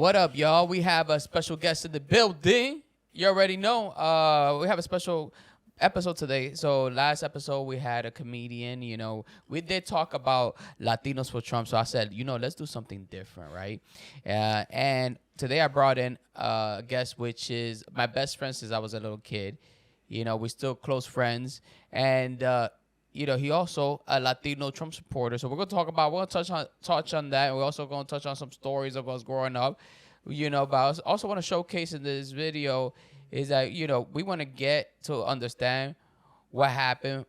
What up, y'all? We have a special guest in the building. You already know. We have a special episode today. So last episode we had a comedian. We did talk about Latinos for Trump. So I said, let's do something different, right? And today I brought in a guest, which is my best friend since I was a little kid. We're still close friends, and he also a Latino Trump supporter. So we're gonna touch on that. And we're also gonna touch on some stories of us growing up. But I also want to showcase in this video is that we want to get to understand what happened.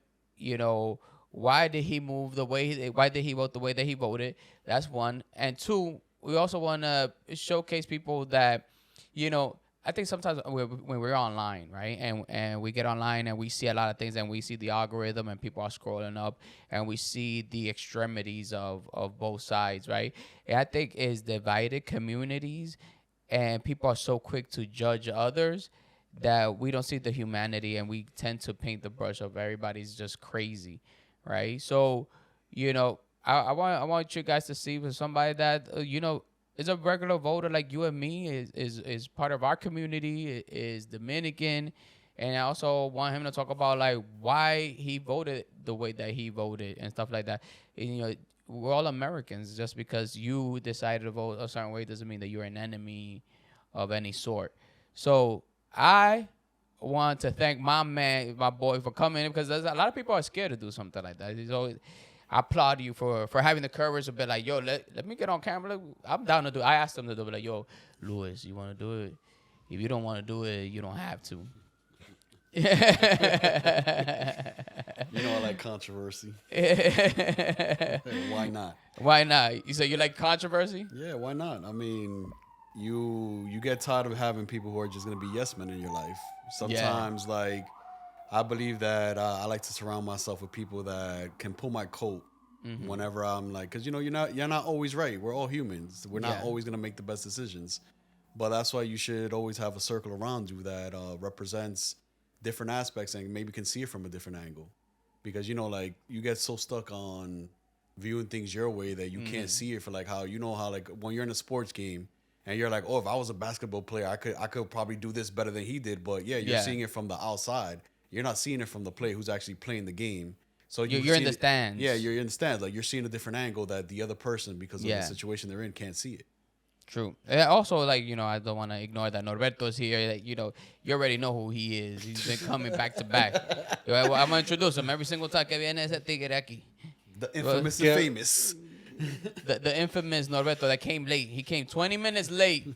Why did he move the way? Why did he vote the way that he voted? That's one. And two, we also want to showcase people that I think sometimes when we're online, right, and we get online and we see a lot of things and we see the algorithm and people are scrolling up and we see the extremities of both sides, right? And I think it's divided communities and people are so quick to judge others that we don't see the humanity and we tend to paint the brush of everybody's just crazy, right? So, I want you guys to see with somebody that, is a regular voter like you and me, is part of our community, is Dominican, and I also want him to talk about like why he voted the way that he voted and stuff like that. And, we're all Americans. Just because you decided to vote a certain way doesn't mean that you're an enemy of any sort. So I want to thank my boy, for coming in because a lot of people are scared to do something like that. I applaud you for having the courage to be like, yo, let me get on camera. I'm down to do it. I asked him to do it. Like, yo, Louis, you want to do it? If you don't want to do it, you don't have to. I like controversy. Why not? Why not? You say you like controversy? Yeah, why not? I mean, you get tired of having people who are just going to be yes men in your life. Sometimes, I believe that I like to surround myself with people that can pull my coat whenever I'm like, because you're not always right. We're all humans. We're not always gonna make the best decisions, but that's why you should always have a circle around you that represents different aspects and maybe can see it from a different angle. Because you get so stuck on viewing things your way that you can't see it for how when you're in a sports game. And you're like, oh, if I was a basketball player, I could probably do this better than he did. But you're seeing it from the outside. You're not seeing it from the player who's actually playing the game. So you're in the stands. Yeah, you're in the stands. Like you're seeing a different angle that the other person, because of the situation they're in, can't see it. True. And also, I don't want to ignore that Norberto is here. That you already know who he is. He's been coming back to back. I'm gonna introduce him every single time que viene ese tigre aquí. The infamous and famous. The infamous Norberto that came late. He came 20 minutes late.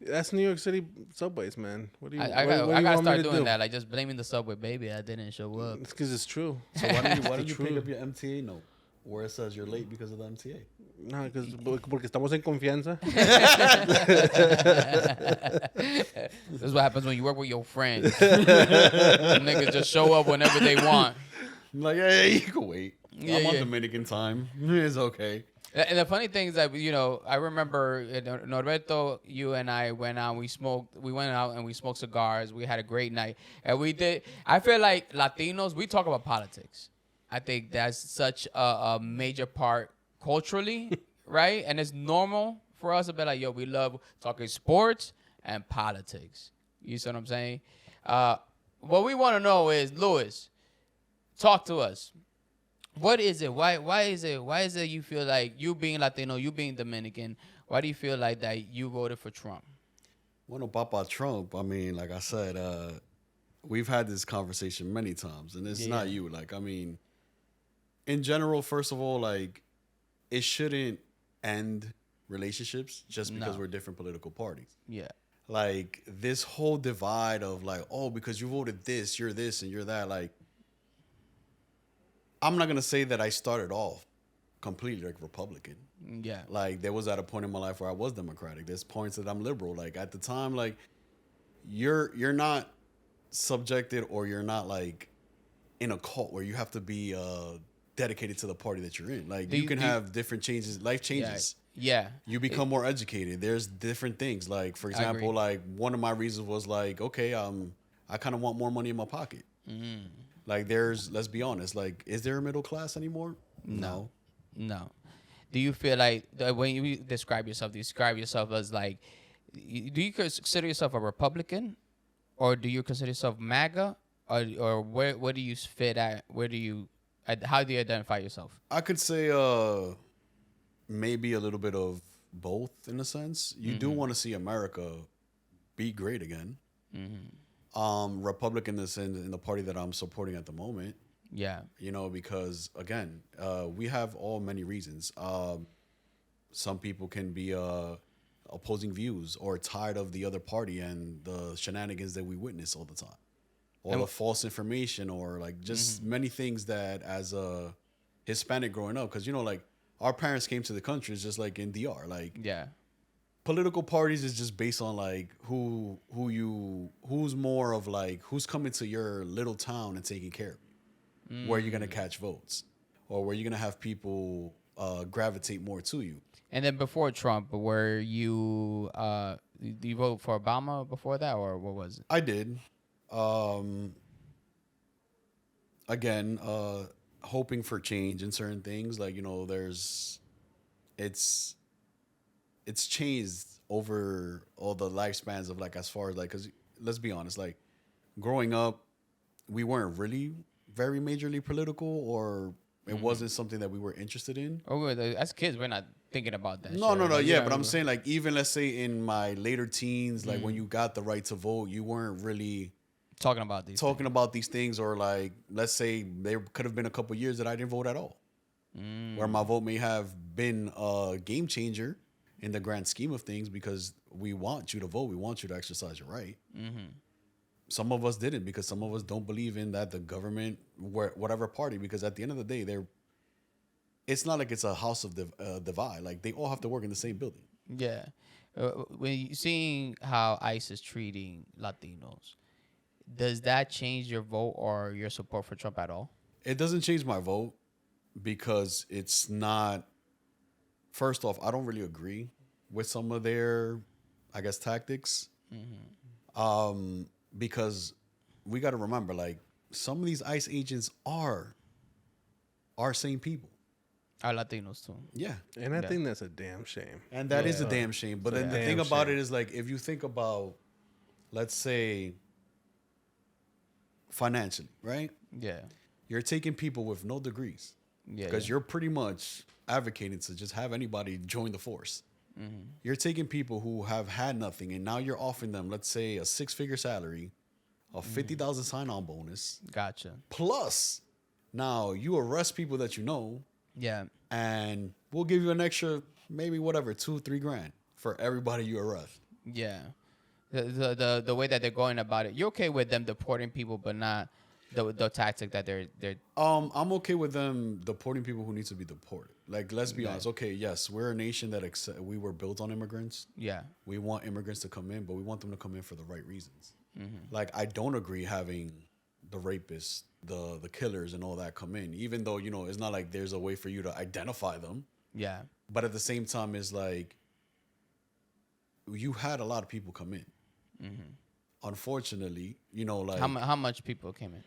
That's New York City subways, man. What do you? I gotta start doing that. Like just blaming the subway, baby. I didn't show up. It's because it's true. So why don't you pick up your MTA note where it says you're late because of the MTA? No, porque estamos en confianza. This is what happens when you work with your friends. Niggas just show up whenever they want. I'm like, hey, you can wait. I'm on Dominican time. It's okay. And the funny thing is that I remember Norberto, you and I went out. We went out and we smoked cigars. We had a great night, and we did. I feel like Latinos, we talk about politics. I think that's such a major part culturally, right? And it's normal for us to be like, yo, we love talking sports and politics. You see what I'm saying? What we want to know is, Louis, talk to us. What is it? Why is it you feel like, you being Latino, you being Dominican, why do you feel like that you voted for Trump? Well, Papa Trump, I mean, like I said, we've had this conversation many times, and it's not you. In general, first of all, it shouldn't end relationships just because we're different political parties. Yeah. This whole divide of because you voted this, you're this, and you're that, I'm not going to say that I started off completely Republican. Yeah. There was at a point in my life where I was Democratic. There's points that I'm liberal. At the time, you're not subjected, or you're not in a cult where you have to be dedicated to the party that you're in. You can have different changes, life changes. Yeah. You become more educated. There's different things. For example, one of my reasons was okay, I kind of want more money in my pocket. Mm. Let's be honest, is there a middle class anymore? No. Do you feel like when you describe yourself as do you consider yourself a Republican, or do you consider yourself MAGA, or where do you fit at? How do you identify yourself? I could say maybe a little bit of both in a sense. You do want to see America be great again. Republican in the party that I'm supporting at the moment. Yeah. Because again, we have all many reasons. Some people can be opposing views or tired of the other party and the shenanigans that we witness all the time, or the false information, or like just many things that as a Hispanic growing up, because like our parents came to the country, it's just like in DR, like political parties is just based on like who's more of like who's coming to your little town and taking care of you, where you're gonna catch votes, or where you're gonna have people gravitate more to you. And then before Trump, were you do you vote for Obama before that, or what was it? I did. Again, hoping for change in certain things. Like, it's changed over all the lifespans of like, as far as like, because let's be honest, like growing up, we weren't really very majorly political, or it wasn't something that we were interested in. Oh, as kids, we're not thinking about that. No, Like, yeah, but I'm saying like even let's say in my later teens, like when you got the right to vote, you weren't really talking about these things, or like let's say there could have been a couple years that I didn't vote at all, where my vote may have been a game changer in the grand scheme of things, because we want you to vote, we want you to exercise your right. Some of us didn't, because some of us don't believe in that the government, whatever party, because at the end of the day, it's not like it's a house of divide. Like they all have to work in the same building. Yeah. When you seeing how ICE is treating Latinos, does that change your vote or your support for Trump at all? It doesn't change my vote, because it's not. First off, I don't really agree with some of their, I guess, tactics. Because we got to remember, like, some of these ICE agents are our same people. Are Latinos too. Yeah. And I think that's a damn shame. And that is a damn shame. But then the thing about it is, like, if you think about, let's say, financially, right? Yeah. You're taking people with no degrees. Yeah. Because you're pretty much advocating to just have anybody join the force. You're taking people who have had nothing, and now you're offering them, let's say, a 6-figure salary, a 50,000 sign-on bonus. Gotcha. Plus, now you arrest people that you know. Yeah. And we'll give you an extra, maybe whatever, $2-3 for everybody you arrest. Yeah. The way that they're going about it, you're okay with them deporting people, but not the tactic that they're. I'm okay with them deporting people who need to be deported. Like, let's be honest. Okay, yes, we're a nation that we were built on immigrants. Yeah. We want immigrants to come in, but we want them to come in for the right reasons. Like, I don't agree having the rapists, the killers, and all that come in, even though it's not like there's a way for you to identify them. Yeah. But at the same time, it's like you had a lot of people come in. Unfortunately, like how much people came in?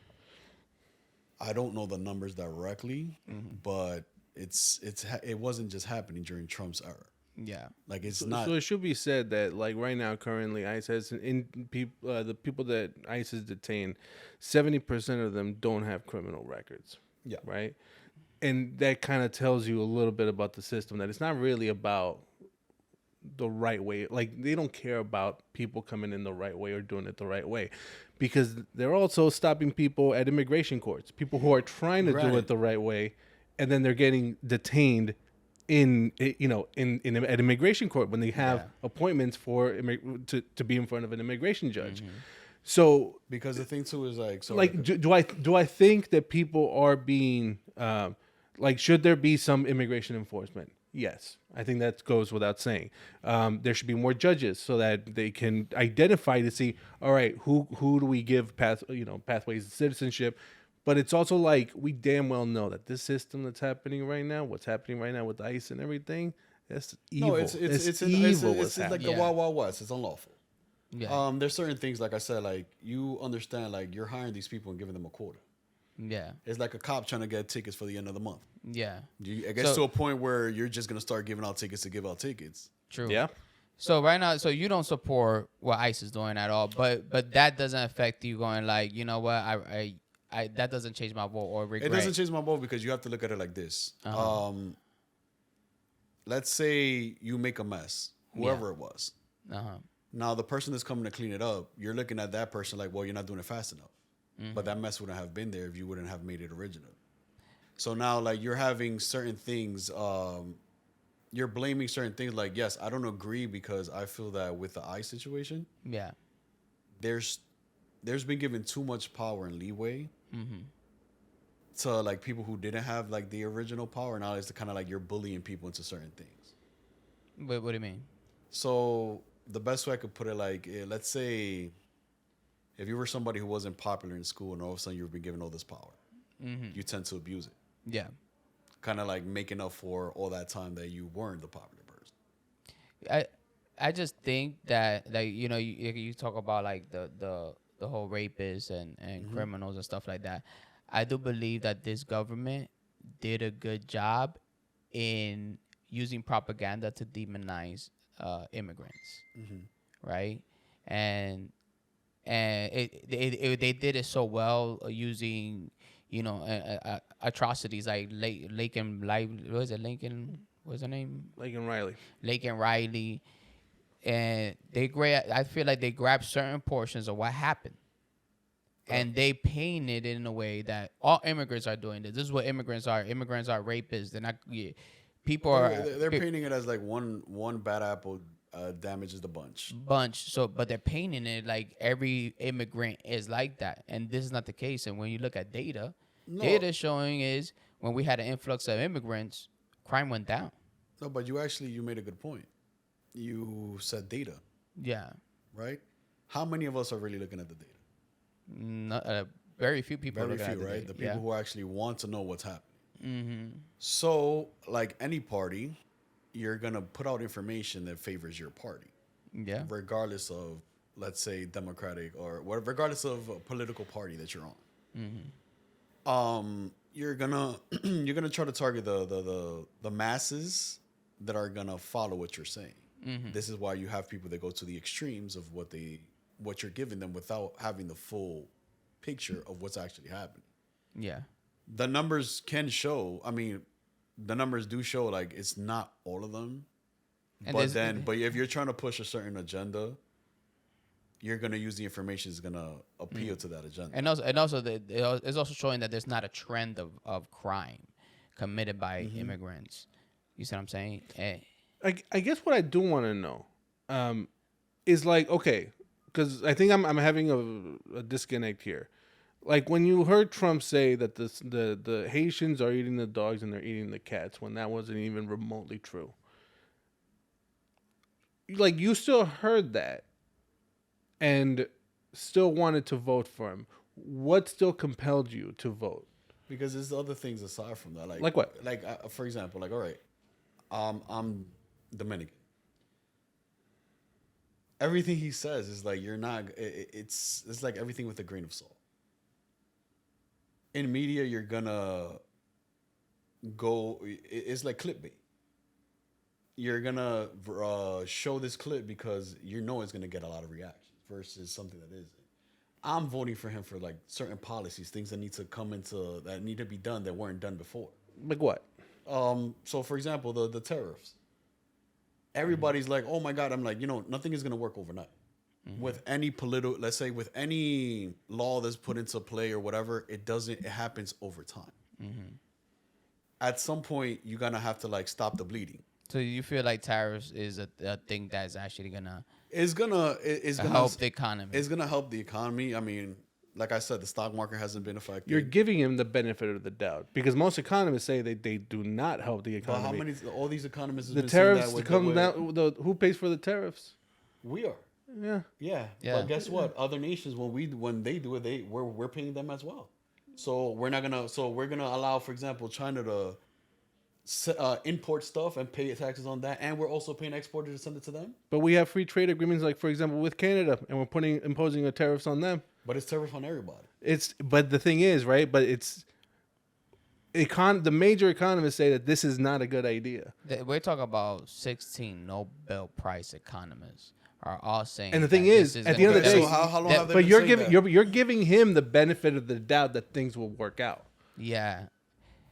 I don't know the numbers directly, but it wasn't just happening during Trump's era. Yeah, like it's not. So it should be said that like right now, currently, ICE has the people that ICE has detained, 70% of them don't have criminal records. Yeah. Right, and that kind of tells you a little bit about the system, that it's not really about the right way. Like, they don't care about people coming in the right way or doing it the right way, because they're also stopping people at immigration courts, people who are trying to do it the right way, and then they're getting detained in at immigration court when they have appointments for to be in front of an immigration judge. So because the thing too is like, so like do I think that people are being like, should there be some immigration enforcement? Yes, I think that goes without saying. There should be more judges so that they can identify to see, all right, who do we give pathways to citizenship. But it's also like, we damn well know that this system that's happening right now, what's happening right now with ICE and everything, that's evil. No, it's evil. It's like the Wild Wild West. It's unlawful. Yeah. There's certain things, like I said, like you understand, like you're hiring these people and giving them a quota. Yeah. It's like a cop trying to get tickets for the end of the month. Yeah. It gets to a point where you're just gonna start giving out tickets to give out tickets. True. Yeah. So right now, so you don't support what ICE is doing at all, but that doesn't affect you going like, you know what, I that doesn't change my vote or regret. It doesn't change my vote because you have to look at it like this. Let's say you make a mess, whoever it was. Now the person that's coming to clean it up, you're looking at that person like, well, you're not doing it fast enough. But that mess wouldn't have been there if you wouldn't have made it original. So now, like, you're having certain things, you're blaming certain things. Like, yes, I don't agree because I feel that with the ICE situation, there's been given too much power and leeway to like people who didn't have like the original power. Now it's kind of like you're bullying people into certain things. What do you mean? So the best way I could put it, like, let's say if you were somebody who wasn't popular in school and all of a sudden you've been given all this power, you tend to abuse it. Yeah. Kind of like making up for all that time that you weren't the popular person. I just think that, like, you know, you talk about like the whole rapists and criminals and stuff like that. I do believe that this government did a good job in using propaganda to demonize immigrants, right? And they did it so well using, you know, atrocities like Lincoln, what is it? Lincoln, what's her name? Lincoln Riley. Lincoln Riley. And I feel like they grabbed certain portions of what happened. And they painted it in a way that all immigrants are doing this. This is what immigrants are. Immigrants are rapists. They're not. People are. They're painting it as like one bad apple damages the bunch. So, but they're painting it like every immigrant is like that, and this is not the case. And when you look at data, data showing is when we had an influx of immigrants, crime went down. No, but you made a good point. You said data. Yeah. Right. How many of us are really looking at the data? Very few people. Very few, right? The people who actually want to know what's happening. So, like any party, you're gonna put out information that favors your party. Yeah. Regardless of, let's say, Democratic or whatever, regardless of a political party that you're on. You're gonna try to target the masses that are gonna follow what you're saying. This is why you have people that go to the extremes of what you're giving them without having the full picture of what's actually happening. Yeah. The numbers can show. I mean, the numbers do show like it's not all of them. And but if you're trying to push a certain agenda, you're gonna use the information that's gonna appeal to that agenda. And also, it's also showing that there's not a trend of crime committed by immigrants. You see what I'm saying? I guess what I do want to know is like, okay, because I think I'm having a disconnect here. Like when you heard Trump say that the Haitians are eating the dogs and they're eating the cats, when that wasn't even remotely true. Like you still heard that and still wanted to vote for him. What still compelled you to vote? Because there's other things aside from that. Like what? Like for example, like, all right, I'm Dominican. Everything he says is like you're not. It's like everything with a grain of salt. In media, you're gonna go. It's like clickbait. You're gonna show this clip because you know it's gonna get a lot of reactions versus something that isn't. I'm voting for him for like certain policies, things that need to be done that weren't done before. Like what? So for example, the tariffs. Everybody's like, oh my God. I'm like, nothing is going to work overnight. With any let's say with any law that's put into play or whatever, it happens over time. At some point, you're going to have to like stop the bleeding. So you feel like tariffs is a thing that's actually it's gonna help the economy. It's gonna help the economy. I mean, like I said, the stock market hasn't been affected. You're giving him the benefit of the doubt because most economists say they do not help the economy. Well, how many? All these economists. The tariffs come down. Who pays for the tariffs? We are. Yeah. But guess what? Other nations, when they do it, we're paying them as well. So we're gonna allow, for example, China to import stuff and pay taxes on that, and we're also paying exporters to send it to them. But we have free trade agreements, like for example with Canada, and we're imposing a tariffs on them. But it's tariff on everybody. But the thing is, right? But the major economists say that this is not a good idea. We're talking about 16 Nobel Prize economists are all saying. And the thing that is, this at the end of the Okay, day, so how long have they but been you're saying giving that? you're giving him the benefit of the doubt that things will work out. Yeah,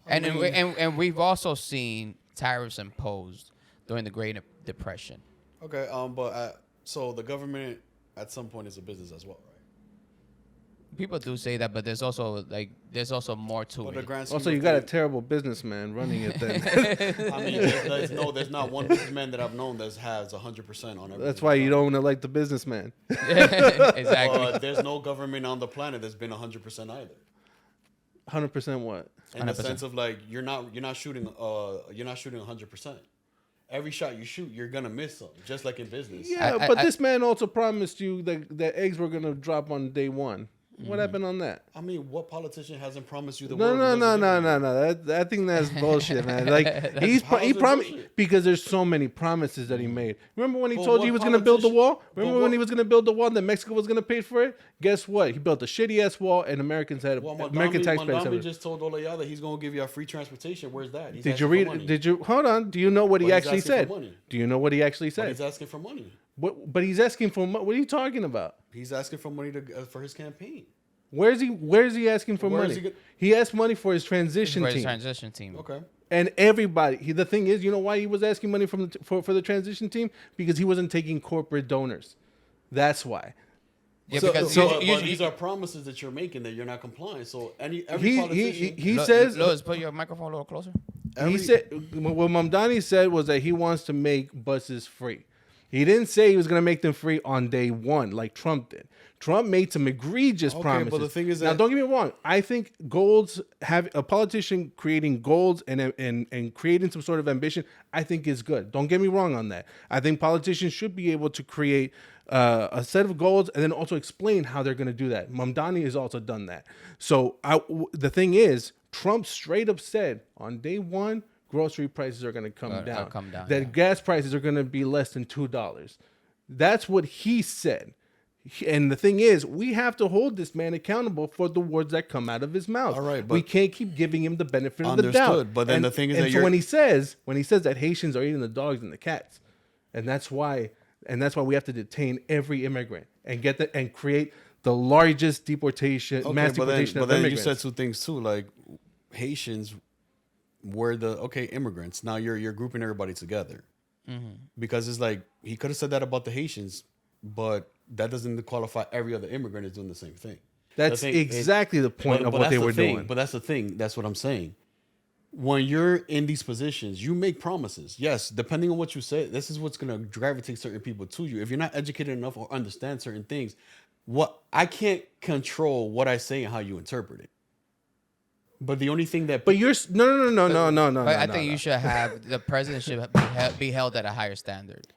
I and mean- and we've also seen tariffs imposed during the Great Depression. Okay, but so the government at some point is a business as well, right? People do say that, but there's also more to But the it. grand scheme Also, of you got a things- terrible businessman running it. Then I mean, there's not one businessman that I've known that has 100% on everything. that's why you don't want to like the businessman. Exactly. But there's no government on the planet that's been 100% either. 100% what? In the 100%. sense of like you're not shooting 100%. Every shot you shoot, you're gonna miss something, just like in business. Yeah, I- but I- this man also promised you that eggs were gonna drop on day one. Mm-hmm. What happened on that? I mean, what politician hasn't promised you the No, world? no, and no, doesn't no, give no, you? no. I think that's bullshit, man. Like How he is it promised bullshit? because there's so many promises that he made. Remember when he But told you what he was going to build the politician- wall? but Remember when what- he was going to build the wall that Mexico was going to pay for it? Guess what? He built a shitty ass wall, and Americans had Well, American taxpayers. Mandami had- just told all of y'all that he's gonna give you a free transportation. Where's that? He's Did you asking for read? money. Did you hold on? Do you know what he But he's actually asking for said? money. Do you know what he actually But said? he's asking for money. But he's asking for what are you talking about? He's asking for money for his campaign. Where's he asking for Where is money? he He asked money for his transition For his team. transition team. Okay. And everybody, the thing is, you know why he was asking money for the transition team? Because he wasn't taking corporate donors. That's why. Yeah, So- because so- But you, these are promises that you're making that you're not complying. So every He politician, he says Louis, put your microphone a little closer. he said what Mamdani said was that he wants to make buses free. He didn't say he was going to make them free on day one like Trump did. Trump made some egregious Okay, promises. but the thing is now, that- don't get me wrong. I think have a politician creating goals and creating some sort of ambition, I think is good. Don't get me wrong on that. I think politicians should be able to create a set of goals and then also explain how they're going to do that. Mamdani has also done that. So the thing is, Trump straight up said on day one, grocery prices are going to come down. That yeah. gas prices are going to be less than $2. That's what he said. And the thing is, we have to hold this man accountable for the words that come out of his mouth. All right, we but- can't keep giving him the benefit of the doubt. Understood, but then the thing is and that so when he says that Haitians are eating the dogs and the cats, and that's why we have to detain every immigrant and create the largest deportation, mass deportation but of then you immigrants. said two things too, like Haitians were the immigrants. Now you're grouping everybody together because it's like he could have said that about the Haitians, but that doesn't qualify every other immigrant is doing the same thing. That's The thing is- exactly the point of but what that's they the were thing. doing. But that's the thing. That's what I'm saying. When you're in these positions, you make promises. Yes, depending on what you say, this is what's going to gravitate certain people to you. If you're not educated enough or understand certain things, I can't control what I say and how you interpret it. But the only thing that But you're no. But I think you should have the president should be held at a higher standard.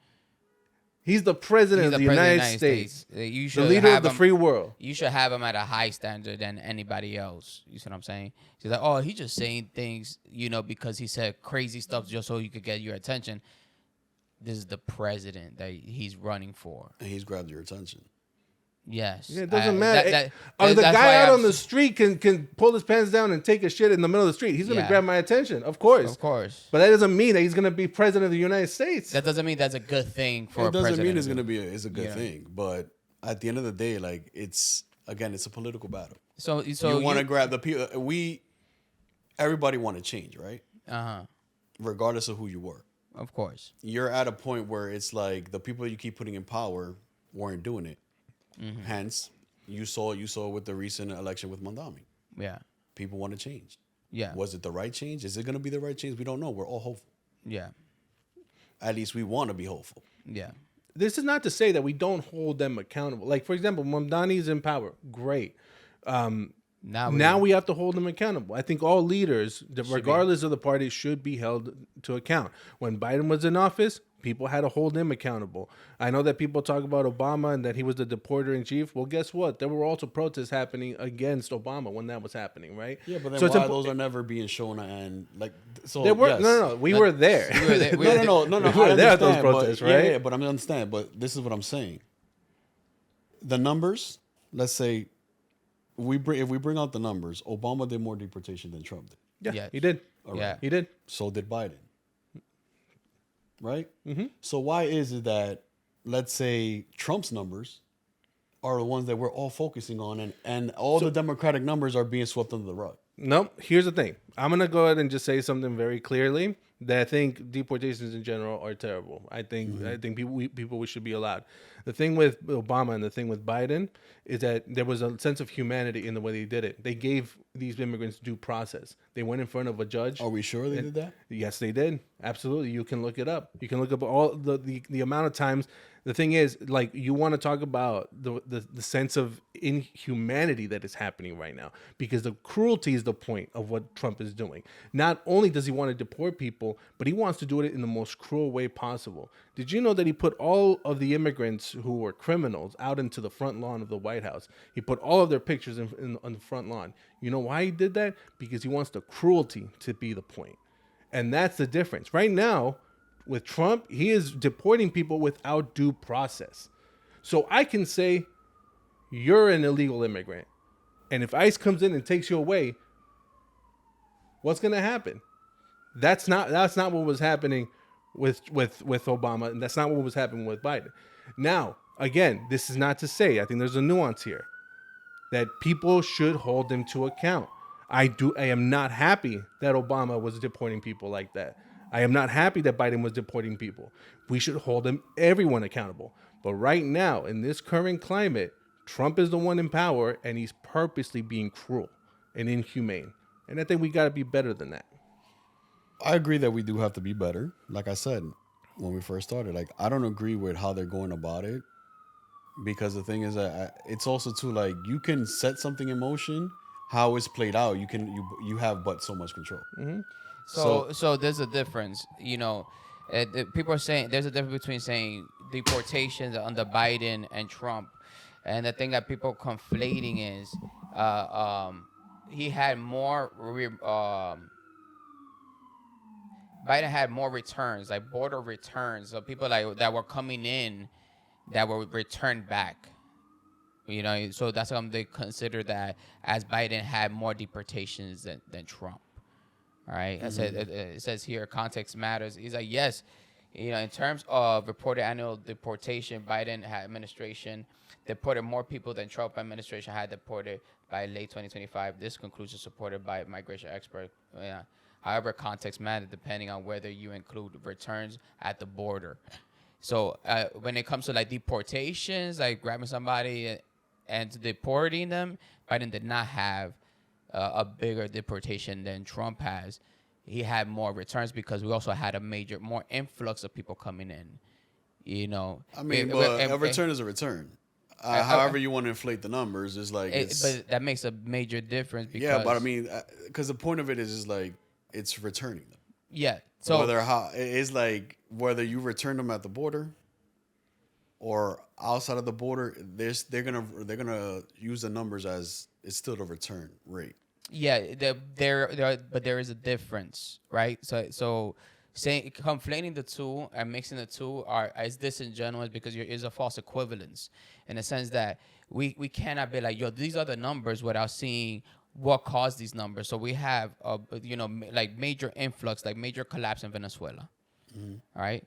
He's the president He's of the the president United States, You the should leader have of the him- free world. You should have him at a high standard than anybody else. You see what I'm saying? He's like, oh, he's just saying things, because he said crazy stuff just so you could get your attention. This is the president that he's running for. and he's grabbed your attention. Yes. Yeah, it doesn't matter. The that's guy why out I'm on the street can pull his pants down and take a shit in the middle of the street. He's gonna Yeah. grab my attention, of course. Of course. But that doesn't mean that he's gonna be president of the United States. That doesn't mean that's a good thing for It a doesn't president. mean it's going to be a good Yeah. thing, but at the end of the day, like it's a political battle. So You want to grab the people. Everybody want to change, right? Regardless of who you were. Of course. You're at a point where it's like the people you keep putting in power weren't doing it. Hence, you saw with the recent election with Mandami. Yeah. People want to change. Yeah. Was it the right change? Is it going to be the right change? We don't know. We're all hopeful. Yeah. At least we want to be hopeful. Yeah. This is not to say that we don't hold them accountable. Like, for example, Mamdani's in power. Great. Now we have to hold them accountable. I think all leaders, regardless of the party, should be held to account. When Biden was in office, people had to hold him accountable. I know that people talk about Obama and that he was the deporter in chief. Well, guess what? There were also protests happening against Obama when that was happening, right? Yeah, but then So it's why those are never being shown and like so? There were yes. no. We were there. We were there. We were there. No. We were I there at those understand, but- protests, right? Yeah, but I understand. But this is what I'm saying. The numbers. Let's say, if we bring out the numbers, Obama did more deportation than Trump did. Yeah, Yes. he did. Yeah. He did. So did Biden. Right? Mm-hmm. So why is it that, let's say, Trump's numbers are the ones that we're all focusing on, and all the Democratic numbers are being swept under the rug? Nope. Here's the thing. I'm gonna go ahead and just say something very clearly that I think deportations in general are terrible. I think people we should be allowed. The thing with Obama and the thing with Biden is that there was a sense of humanity in the way they did it. They gave these immigrants due process. They went in front of a judge. Are we sure they did that? Yes, they did. Absolutely. You can look it up. You can look up all the amount of times. The thing is, like, you want to talk about the sense of inhumanity that is happening right now, because the cruelty is the point of what Trump is doing. Not only does he want to deport people, but he wants to do it in the most cruel way possible. Did you know that he put all of the immigrants who were criminals out into the front lawn of the White House? He put all of their pictures on the front lawn. You know why he did that? Because he wants the cruelty to be the point. And that's the difference. Right now, with Trump, he is deporting people without due process. So I can say, you're an illegal immigrant, and if ICE comes in and takes you away, what's going to happen? That's not what was happening with Obama, and that's not what was happening with Biden. Now, again, this is not to say, I think there's a nuance here, that people should hold them to account. I am not happy that Obama was deporting people like that. I am not happy that Biden was deporting people. We should hold everyone accountable. But right now, in this current climate, Trump is the one in power, and he's purposely being cruel and inhumane. And I think we got to be better than that. I agree that we do have to be better. Like I said, when we first started, like, I don't agree with how they're going about it, because the thing is that it's also too, like, you can set something in motion. How it's played out, you have but so much control. Mm-hmm. So there's a difference. You know, people are saying there's a difference between saying deportations under Biden and Trump, and the thing that people conflating is he had more. Biden had more returns, like border returns, so people like that were coming in that were returned back. You know, so that's why they consider that as Biden had more deportations than Trump. All right. I said it says here context matters. He's like, yes, you know, in terms of reported annual deportation, Biden administration deported more people than Trump administration had deported by late 2025. This conclusion supported by migration expert. Yeah. However, context matters depending on whether you include returns at the border. So when it comes to like deportations, like grabbing somebody and deporting them, Biden did not have a bigger deportation than Trump has. He had more returns because we also had more influx of people coming in. You know, I mean, but a return is a return. However you want to inflate the numbers is like, but that makes a major difference. Because, yeah, but I mean, because the point of it is like it's returning them. Yeah. So it's like whether you return them at the border or outside of the border, they're gonna use the numbers as it's still the return rate. Yeah, but there is a difference, right? So saying conflating the two and mixing the two is disingenuous because there is a false equivalence in the sense that we cannot be like, yo, these are the numbers without seeing what caused these numbers. So we have like major influx, like major collapse in Venezuela, all right?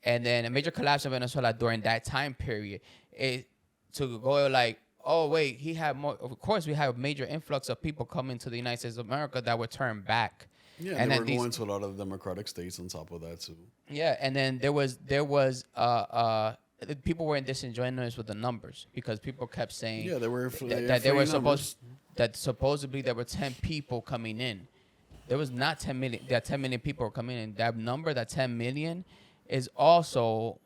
And then a major collapse in Venezuela during that time period, to go like, oh wait, he had more. Of course, we have a major influx of people coming to the United States of America that were turned back. Yeah, and they were going to a lot of the Democratic states on top of that too. Yeah, and then there was people were in disingenuous with the numbers because people kept saying that supposedly there were 10 people coming in. There was not 10 million. That 10 million people were coming in. That number, that 10 million, is also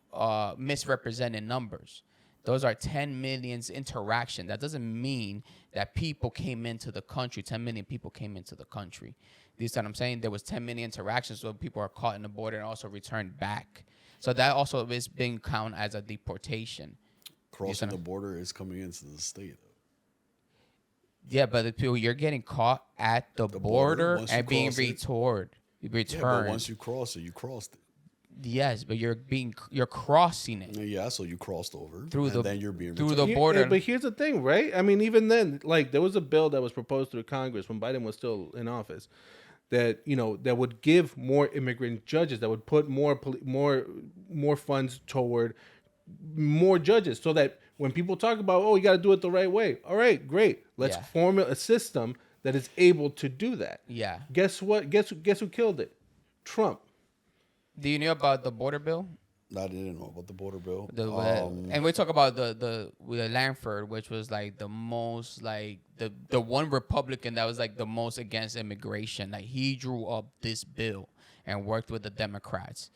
misrepresented numbers. Those are 10 million's interaction. That doesn't mean that people came into the country. 10 million people came into the country. You see what I'm saying? There was 10 million interactions, so people are caught in the border and also returned back. So that also is being counted as a deportation. Crossing the border is coming into the state. Yeah, but the people, you're getting caught at the border and being returned. Yeah, but once you cross it, you crossed it. Yes, but you're crossing it. Yeah, so you crossed over then you're being through the border. Yeah, but here's the thing, right? I mean, even then, like there was a bill that was proposed through Congress when Biden was still in office that that would give more immigrant judges, that would put more funds toward more judges, so that when people talk about, oh, you got to do it the right way. All right, great. Let's form a system that is able to do that. Yeah. Guess what? Guess who killed it? Trump. Do you know about the border bill? I didn't know about the border bill. And we talk about the Lanford, which was like the most like the one Republican that was like the most against immigration. Like he drew up this bill and worked with the Democrats,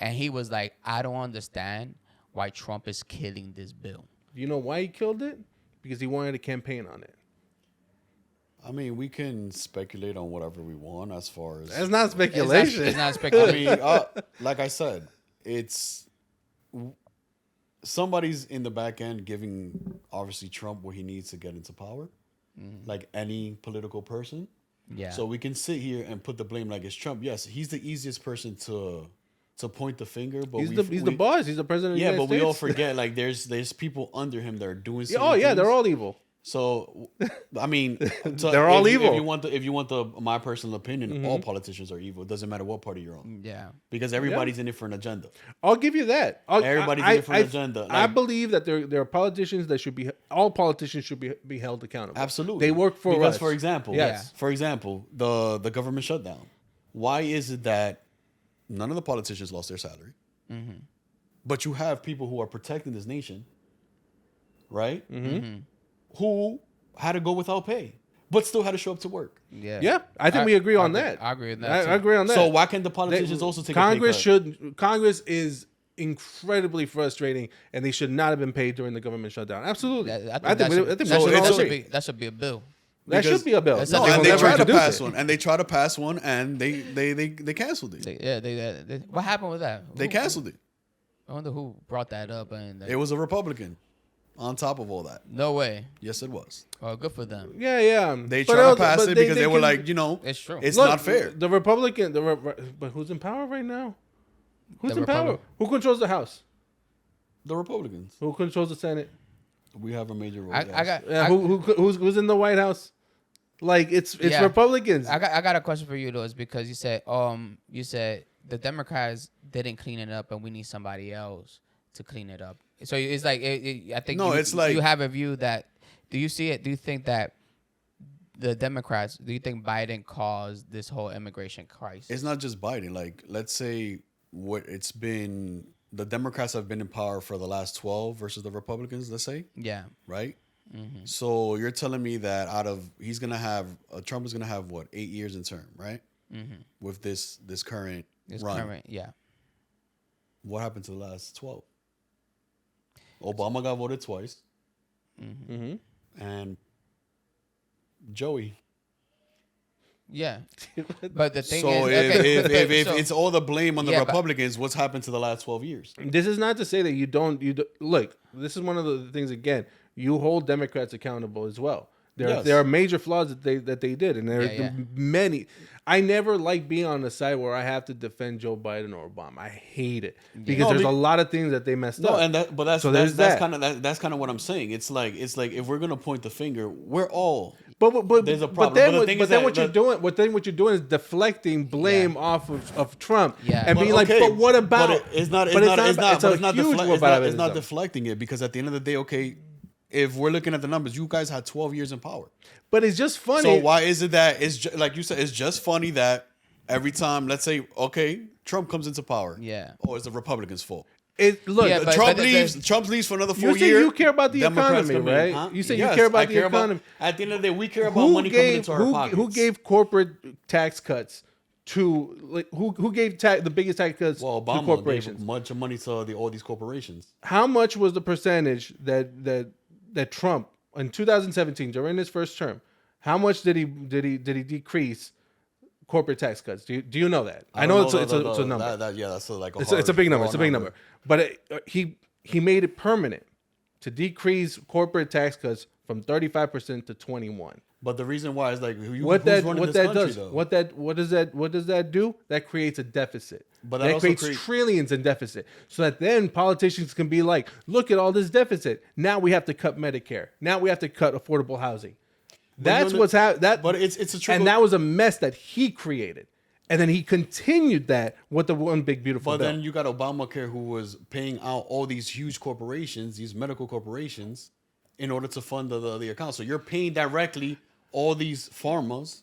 and he was like, I don't understand why Trump is killing this bill. You know why he killed it? Because he wanted to campaign on it. I mean, we can speculate on whatever we want as far as... That's not speculation. It's not speculation. I mean, like I said, it's... Somebody's in the back end giving, obviously, Trump what he needs to get into power. Like any political person. Yeah. So we can sit here and put the blame like it's Trump. Yes, he's the easiest person to point the finger, but he's the boss. He's the president of the United States. we all forget like there's people under him that are doing things. They're all evil. So, I mean, they're all evil. If you want my personal opinion, all politicians are evil. It doesn't matter what party you're on. Yeah. Because everybody's in it for an agenda. I'll give you that. Everybody's in it for an agenda. I believe that there are politicians that should be... All politicians should be held accountable. Absolutely. They work for us. For example, yes. For example, the government shutdown. Why is it that none of the politicians lost their salary? But you have people who are protecting this nation, right? Who had to go without pay, but still had to show up to work. Yeah. I think we agree on that. I agree with that. I agree on that. So why can't the politicians also take Congress a pay cut? Congress is incredibly frustrating, and they should not have been paid during the government shutdown. Absolutely. That should be a bill. That should be a bill. No, and they tried to pass one, and they canceled it. What happened with that? They canceled it. I wonder who brought that up. And it was a Republican. On top of all that. No way. Yes, it was. Oh, good for them. Yeah. They tried to pass it because they were like, it's true. It's not fair. The Republican, but who's in power right now? Who's in power? Who controls the House? The Republicans. Who controls the Senate? We have a major role. Who's in the White House? Like it's Republicans. I got a question for you though. Is because you said the Democrats didn't clean it up and we need somebody else to clean it up. So it's like I think it's like you have a view that. Do you see it? Do you think that the Democrats? Do you think Biden caused this whole immigration crisis? It's not just Biden. Like let's say what it's been. The Democrats have been in power for the last 12 versus the Republicans. Let's say. Yeah. Right. So you're telling me that Trump is gonna have what 8 years in term, right? With this current run. Yeah. What happened to the last 12? Obama got voted twice. And Joey. Yeah. But the thing is... if it's all the blame on the Republicans, what's happened to the last 12 years? This is not to say that you don't... Look, this is one of the things, again, you hold Democrats accountable as well. There are major flaws that they did, and there are many. I never like being on the side where I have to defend Joe Biden or Obama. I hate it because there's a lot of things that they messed up. And that's kind of what I'm saying. It's like if we're gonna point the finger, we're all. But there's a problem. What you're doing is deflecting blame off of Trump and being okay, but what about? But it's not deflecting it because at the end of the day, okay. If we're looking at the numbers, you guys had 12 years in power. But it's just funny. So why is it that like you said, it's just funny that every time, let's say, okay, Trump comes into power. Yeah. Oh, it's the Republicans' fault. Trump leaves for another 4 years. You say you care about the economy, right? Huh? You say you care about the economy. At the end of the day, we care about money coming into our pockets. Who gave corporate tax cuts to who gave the biggest tax cuts to corporations? Gave a bunch of money to all these corporations. How much was the percentage that Trump in 2017 during his first term? How much did he decrease corporate tax cuts? Do you know that? I know it's a number. That's like it's a big number. It's a big number. But he made it permanent to decrease corporate tax cuts from 35% to 21%. But the reason why is like what does that do? That creates a deficit. But that creates trillions in deficit. So that then politicians can be like, look at all this deficit. Now we have to cut Medicare. Now we have to cut affordable housing. That's what's happened. But it's a trickle. And that was a mess that he created. And then he continued that with the one big beautiful But bill. then you got Obamacare, who was paying out all these huge corporations, these medical corporations, in order to fund the account. So you're paying directly all these pharmas,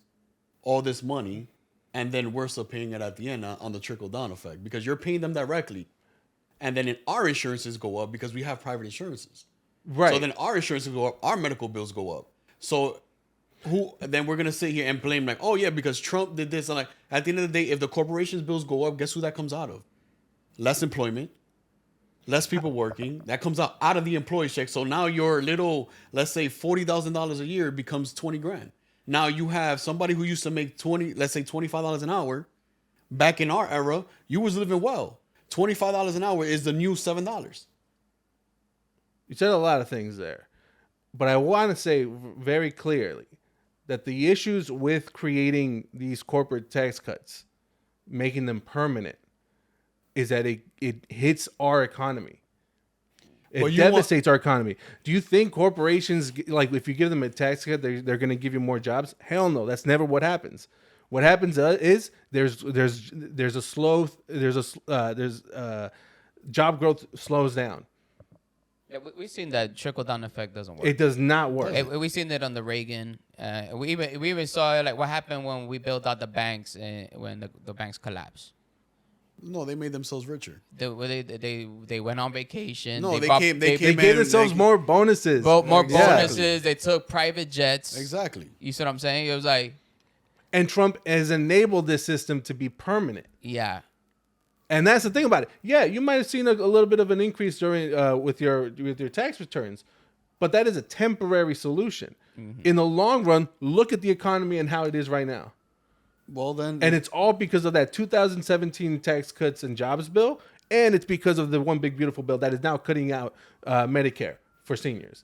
all this money, and then we're still paying it at the end on the trickle down effect because you're paying them directly, and then our insurances go up because we have private insurances. Right. So then our insurances go up, our medical bills go up. So then we're gonna sit here and blame like, oh yeah, because Trump did this, and like at the end of the day, if the corporations' bills go up, guess who that comes out of? Less employment, less people working. That comes out of the employee check. So now your little, let's say $40,000 a year becomes 20 grand. Now you have somebody who used to make let's say $25 an hour. Back in our era, you was living well. $25 an hour is the new $7. You said a lot of things there. But I want to say very clearly that the issues with creating these corporate tax cuts, making them permanent, is that it hits our economy. It devastates our economy. Do you think corporations, like if you give them a tax cut, they're going to give you more jobs? Hell no, that's never what happens. What happens is there's job growth slows down. Yeah, we've seen that trickle down effect doesn't work. It does not work. We've seen it on the Reagan. We even saw like what happened when we built out the banks when the banks collapsed. No, they made themselves richer. They went on vacation. No, they gave themselves more bonuses. Bonuses. They took private jets. Exactly. You see what I'm saying? It was like, and Trump has enabled this system to be permanent. yeah. And that's the thing about it. Yeah, you might have seen a little bit of an increase during with your tax returns, but that is a temporary solution. Mm-hmm. In the long run, look at the economy and how it is right now. Well, then, and it's all because of that 2017 Tax Cuts and Jobs bill, and it's because of the one big beautiful bill that is now cutting out Medicare for seniors,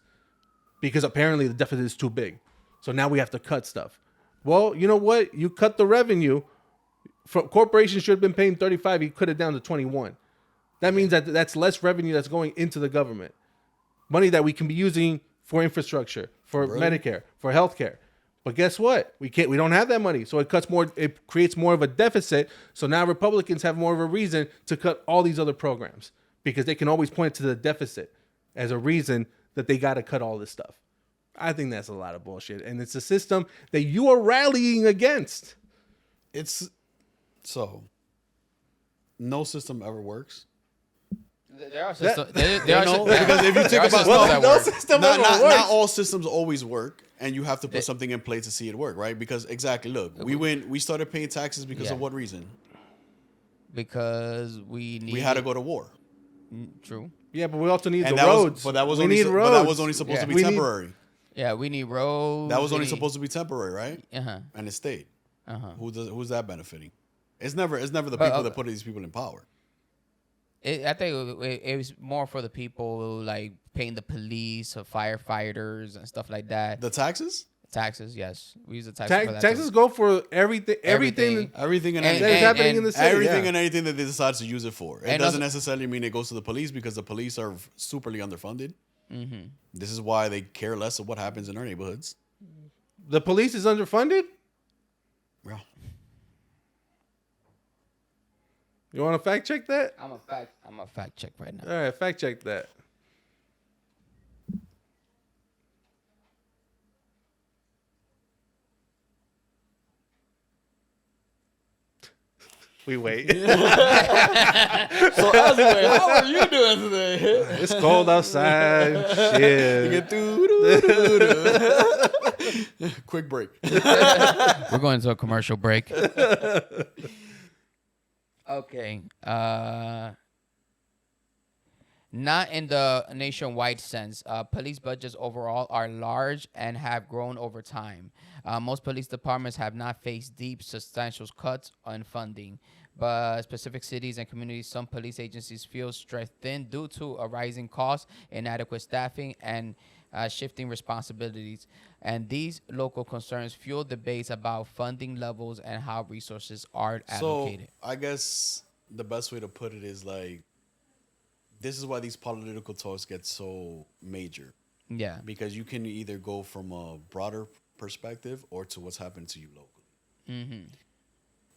because apparently the deficit is too big. So now we have to cut stuff. Well, you know what? You cut the revenue. Corporations should have been paying 35. You cut it down to 21. That means that's less revenue that's going into the government. Money that we can be using for infrastructure, for Medicare, for healthcare. But guess what? We don't have that money. So it creates more of a deficit. So now Republicans have more of a reason to cut all these other programs because they can always point to the deficit as a reason that they got to cut all this stuff. I think that's a lot of bullshit. And it's a system that you are rallying against. So, no system ever works. There are systems. Because if you think about not all systems always work, and you have to put something in place to see it work, right? Because look, we started paying taxes because of what reason? Because we had to go to war. True. Yeah, but we also need the roads. But that was only supposed to be temporary. We need roads. That was only supposed to be temporary, right? And it stayed. Who's that benefiting? It's never the people that put these people in power. I think it was more for the people like paying the police or firefighters and stuff like that. The taxes? Taxes, yes. We use the taxes for that. Taxes go for everything and that's happening in the state. Everything and anything that they decide to use it for. It doesn't necessarily mean it goes to the police because the police are superly underfunded. Mm-hmm. This is why they care less of what happens in our neighborhoods. The police is underfunded? Yeah. You want to fact check that? I'm a fact check right now. All right, fact check that. We wait. So anyway, how are you doing today? It's cold outside. Shit. Quick break. We're going to a commercial break. Okay. Not in the nationwide sense. Police budgets overall are large and have grown over time. Most police departments have not faced deep, substantial cuts on funding. But specific cities and communities, some police agencies feel stretched thin due to a rising cost, inadequate staffing, and shifting responsibilities. And these local concerns fuel debates about funding levels and how resources are allocated. So I guess the best way to put it is like, this is why these political talks get so major. Yeah. Because you can either go from a broader perspective or to what's happening to you locally. Mm-hmm.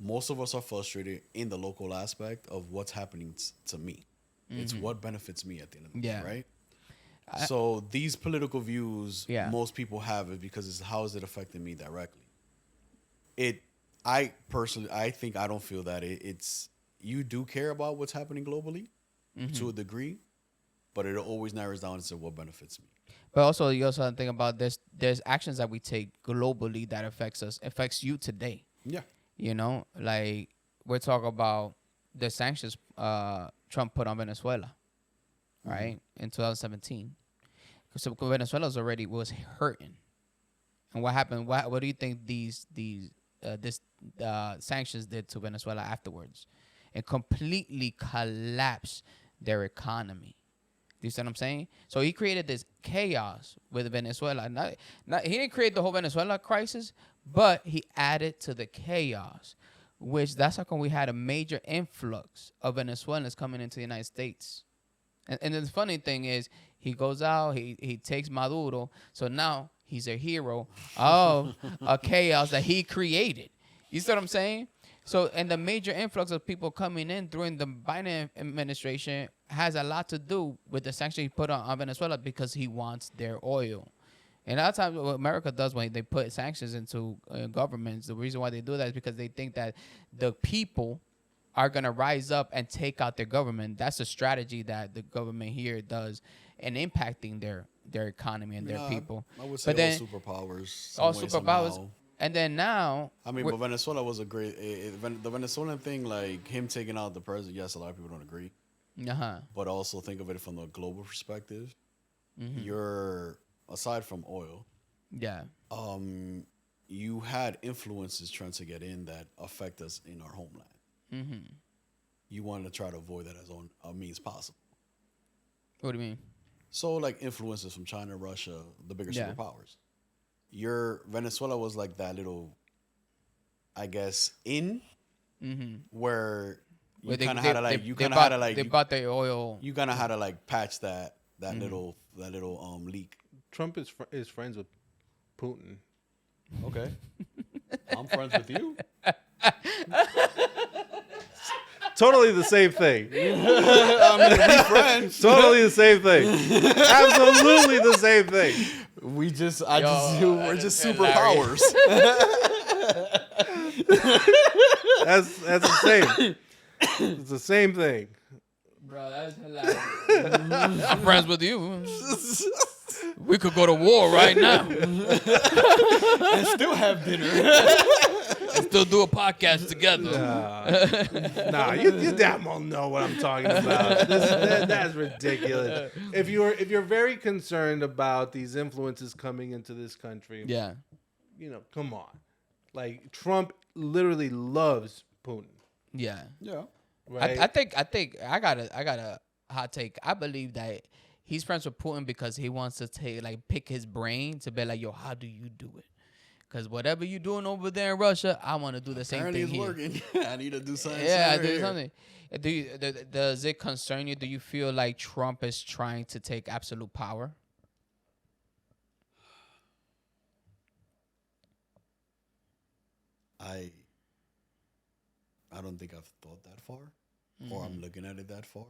Most of us are frustrated in the local aspect of what's happening to me. It's what benefits me at the end of the day, right? So these political views most people have is because it's how is it affecting me directly. I personally, I think I don't feel that it's you do care about what's happening globally to a degree, but it always narrows down to what benefits me. But also, you also have to think about there's actions that we take globally that affects you today. Yeah. You know, like we're talking about the sanctions Trump put on Venezuela, right, in 2017. So Venezuela was hurting, and what happened? What do you think these sanctions did to Venezuela afterwards? It completely collapsed their economy. Do you see what I'm saying? So he created this chaos with Venezuela. He didn't create the whole Venezuela crisis, but he added to the chaos, which that's how come we had a major influx of Venezuelans coming into the United States. And the funny thing is, he goes out, he takes Maduro, so now he's a hero of a chaos that he created. You see what I'm saying? So, and the major influx of people coming in during the Biden administration has a lot to do with the sanctions he put on Venezuela because he wants their oil. And a lot of times what America does when they put sanctions into governments, the reason why they do that is because they think that the people are going to rise up and take out their government. That's a strategy that the government here does in impacting their economy and their people. I would say but then, all superpowers. all superpowers. Somehow. And then now... I mean, but Venezuela was a great... the Venezuelan thing, like him taking out the president, yes, a lot of people don't agree. Uh-huh. But also think of it from the global perspective. You're... Aside from oil... Yeah. You had influences trying to get in that affect us in our homeland. Mm-hmm. You wanted to try to avoid that as on means possible. What do you mean? So, like influences from China, Russia, the bigger superpowers. Venezuela was like that little, I guess, where you kind of had to like they bought their oil. You kind of had to like patch that little leak. Trump is friends with Putin. Okay, I'm friends with you. Totally the same thing. I mean, we friends. Totally the same thing. Absolutely the same thing. We're just superpowers. That's the same. It's the same thing. Bro, that's hilarious. I'm friends with you. We could go to war right now. And still have dinner. And still do a podcast together. Nah, you damn well know what I'm talking about. That's ridiculous. If you're very concerned about these influences coming into this country, come on. Like Trump literally loves Putin. Yeah. Yeah. Right? I think I got a hot take. I believe that he's friends with Putin because he wants to pick his brain to be like, yo, how do you do it? Because whatever you're doing over there in Russia, I want to do the same thing here. Apparently it's working. I need to do something. Yeah, I do something. Does it concern you? Do you feel like Trump is trying to take absolute power? I don't think I've thought that far, or I'm looking at it that far.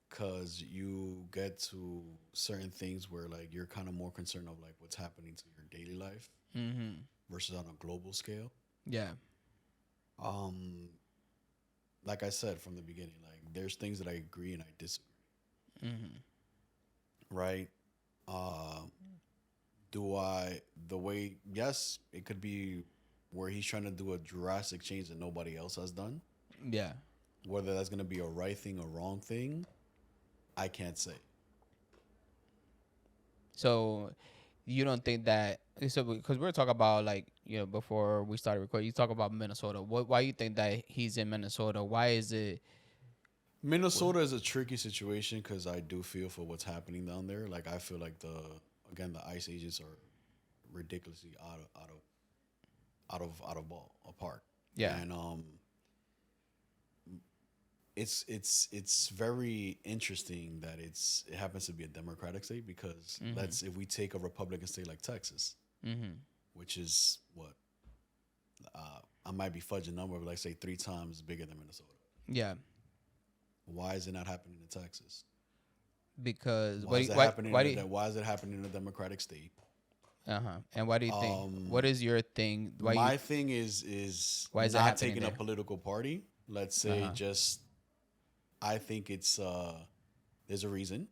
Because you get to certain things where like you're kind of more concerned of like what's happening to your daily life versus on a global scale. Yeah. Like I said from the beginning, like there's things that I agree and I disagree. Right? Yes, it could be where he's trying to do a drastic change that nobody else has done. Yeah. Whether that's going to be a right thing or wrong thing, I can't say. So you don't think that, so because we were talking about before we started recording, you talk about Minnesota. Why you think that he's in Minnesota? Why is it? Minnesota is a tricky situation because I do feel for what's happening down there. Like I feel like the ICE agents are ridiculously out of park. Yeah. And it's very interesting that it happens to be a Democratic state because if we take a Republican state like Texas, which is what I might be fudging number, but like say 3 times bigger than Minnesota. Yeah. Why is it not happening in Texas? Because Why is it happening? Why is it happening in a Democratic state? And why do you think? What is your thing? My thing is why is it not happening taking a there? political party. Let's say just I think it's there's a reason.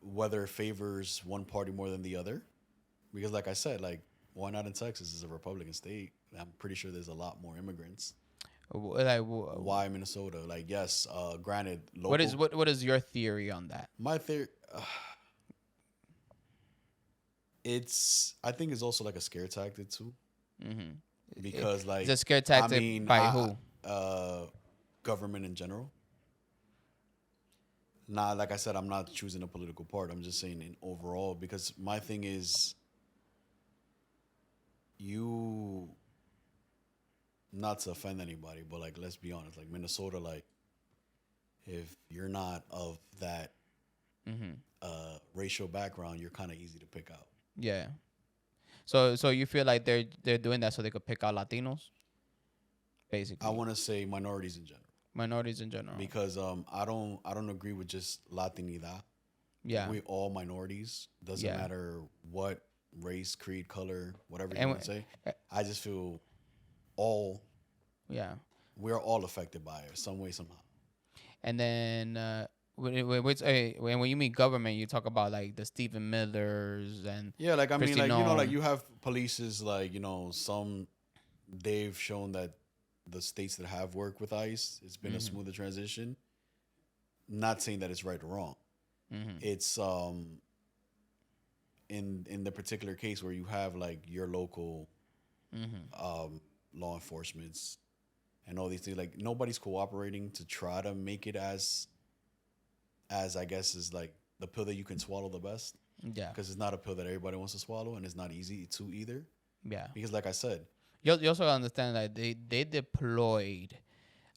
Whether it favors one party more than the other, because like I said, like why not in Texas? It's a Republican state. I'm pretty sure there's a lot more immigrants. Like, Why Minnesota? Like yes, granted, local. what is your theory on that? My theory? I think it's also like a scare tactic too. Because like It's a scare tactic by who? Government in general. Nah, like I said, I'm not choosing a political party. I'm just saying in overall because my thing is you not to offend anybody, but like let's be honest, like Minnesota, like if you're not of that racial background, you're kind of easy to pick out. Yeah. So you feel like they're doing that so they could pick out Latinos, basically. I want to say minorities in general. Minorities in general. Because I don't agree with just Latinidad. Yeah. We all minorities. Doesn't matter what race, creed, color, whatever you want to say. I just feel all. Yeah. We're all affected by it some way somehow. And then when you mean government, you talk about like the Stephen Millers and like I mean Christy like Nome. you know like you have polices like some they've shown that the states that have worked with ICE, it's been a smoother transition. Not saying that it's right or wrong. It's in the particular case where you have like your local law enforcements and all these things, like nobody's cooperating to try to make it as I guess is like the pill that you can swallow the best. Yeah. Because it's not a pill that everybody wants to swallow and it's not easy to either. Yeah. Because like I said, you also understand that they deployed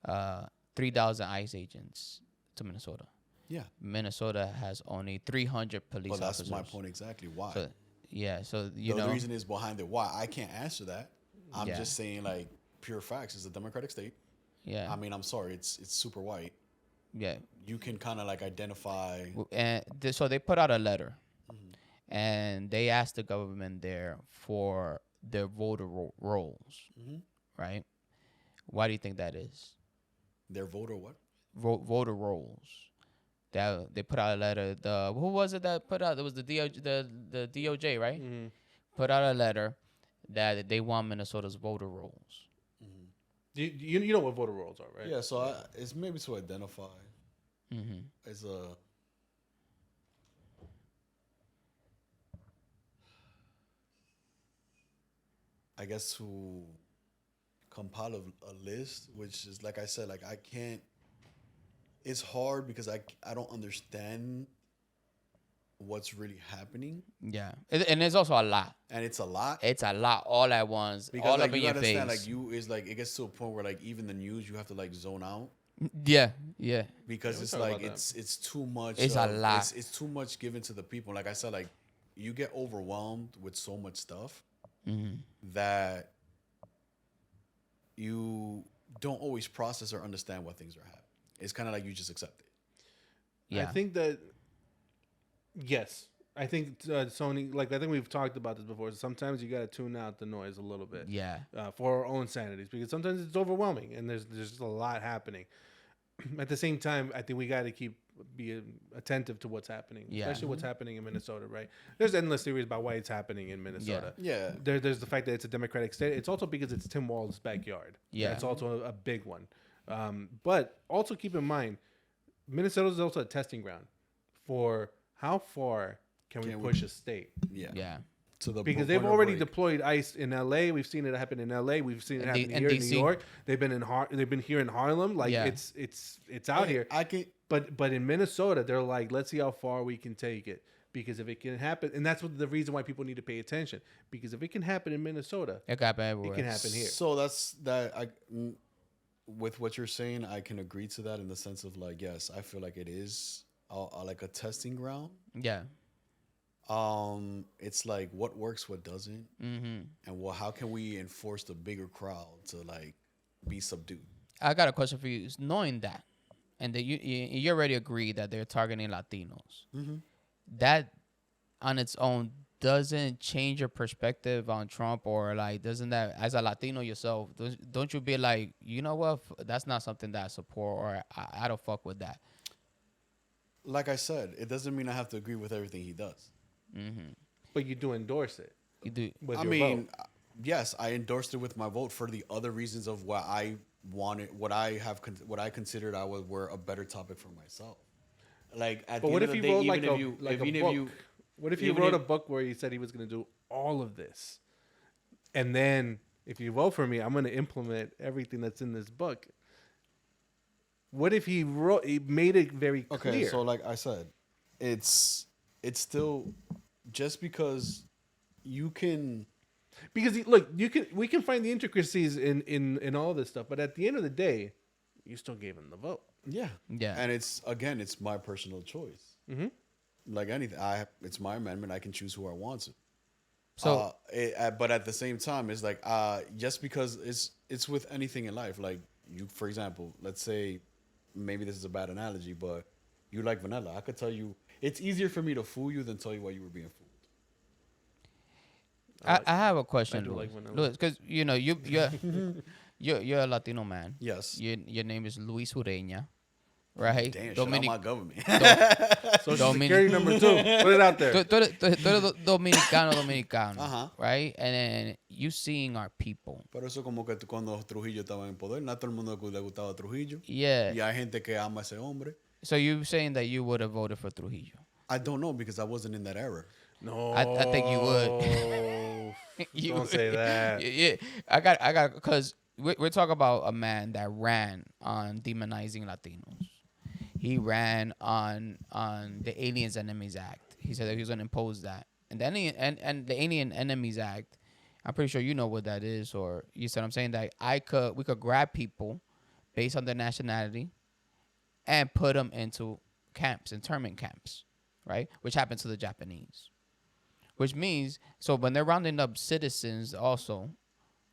3,000 ICE agents to Minnesota. Yeah. Minnesota has only 300 police officers. But that's my point exactly. Why? So, so you know. The reason is behind it. Why? I can't answer that. I'm just saying like pure facts. It's a Democratic state. Yeah. I mean, I'm sorry. It's super white. Yeah. You can kind of like identify. And so they put out a letter. And they asked the government there for their voter rolls, right? Why do you think that is? Their voter what? Voter rolls. That they put out a letter. Who was it that put out? It was the DOJ, right? Put out a letter that they want Minnesota's voter rolls. You know what voter rolls are, right? Yeah. So it's maybe to identify. As a. I guess to compile a list, which is like I said, like I can't. It's hard because I don't understand what's really happening. Yeah, and it's also a lot. And it's a lot. It's a lot all at once. Because all like up in you your understand, face. like it gets to a point where like even the news you have to like zone out. Yeah. Because it's like it's too much. It's a lot. It's too much given to the people. Like I said, like you get overwhelmed with so much stuff that you don't always process or understand what things are happening. It's kind of like you just accept it. Yeah. I think that, yes. I think Sony, like I think we've talked about this before. Sometimes you got to tune out the noise a little bit. Yeah. For our own sanities, because sometimes it's overwhelming and there's just a lot happening. At the same time, I think we got to be attentive to what's happening, especially what's happening in Minnesota, right? There's endless theories about why it's happening in Minnesota. Yeah. There's the fact that it's a Democratic state. It's also because it's Tim Walz's backyard. Yeah. It's also a big one. But also keep in mind, Minnesota is also a testing ground for how far can we push a state. Yeah. Because they've already deployed ICE in LA. We've seen it happen in LA. We've seen it happen here in New York. They've been here in Harlem. Like it's out here. But in Minnesota, they're like, let's see how far we can take it. Because if it can happen, and that's the reason why people need to pay attention. Because if it can happen in Minnesota, it can happen everywhere. It can happen here. So that's that. With what you're saying, I can agree to that in the sense of like, yes, I feel like it is like a testing ground. Yeah. It's like what works, what doesn't, Mm-hmm. and how can we enforce the bigger crowd to like be subdued? I got a question for you. Is knowing that, and that you already agree that they're targeting Latinos. Mm-hmm. That on its own doesn't change your perspective on Trump, or like doesn't that, as a Latino yourself, don't you be like, you know what, that's not something that I support, or I don't fuck with that. Like I said, it doesn't mean I have to agree with everything he does. Mm-hmm. But you do endorse it You do. with I your mean, vote. yes, I endorsed it with my vote for the other reasons of what I wanted, what I considered were a better topic for myself. Like at But the what end if of he the day, wrote like even a if you, like even a if book? you, What if he even wrote if- a book where he said he was going to do all of this, and then if you vote for me, I'm going to implement everything that's in this book? What if he made it very okay, clear? so like I said, it's still just because you can. Because look, we can find the intricacies in all this stuff, but at the end of the day, you still gave him the vote. Yeah. Yeah. And it's my personal choice. Mm-hmm. Like anything, it's my amendment. I can choose who I want to. So But at the same time, it's like just because it's with anything in life. Like you, for example, let's say maybe this is a bad analogy, but you like vanilla. I could tell you it's easier for me to fool you than tell you why you were being fooled. I have a question, I do like Luis. vanilla. Luis, because you're a Latino man. Yes. Your name is Luis Ureña, right? Damn, shut out my government. Social Dominic- Security number 2. Put it out there. Tú eres dominicano, Ajá. right? And then you seeing our people. Pero eso como que cuando Trujillo estaba en poder, no a todo el mundo le gustaba Trujillo. Yeah. Y hay gente que ama a ese hombre. So you saying that you would have voted for Trujillo? I don't know because I wasn't in that era. No, I think you would. You Don't say that. Yeah, I got, because we're talking about a man that ran on demonizing Latinos. He ran on the Aliens Enemies Act. He said that he was going to impose that. And the Alien Enemies Act, I'm pretty sure you know what that is, or you said, I'm saying that we could grab people based on their nationality and put them into camps, internment camps, right? Which happened to the Japanese. Which means, so when they're rounding up citizens also,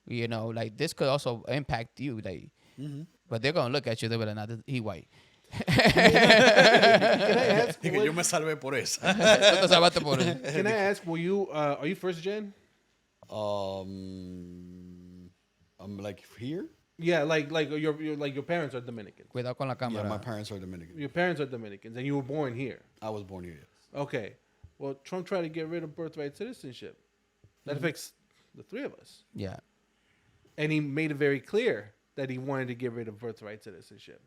you know, like this could also impact you, like, but they're gonna look at you, they'll be like, nah, he white. Can I ask? Y que yo me salvé por eso. Tú te salvaste por eso. Can I ask? Are you first gen? I'm like here. Yeah, like your parents are Dominican. Cuidado con la Yeah, cámara. my parents are Dominican. Your parents are Dominicans, and you were born here. I was born here. Yes. Okay. Well, Trump tried to get rid of birthright citizenship. That affects the three of us. Yeah. And he made it very clear that he wanted to get rid of birthright citizenship.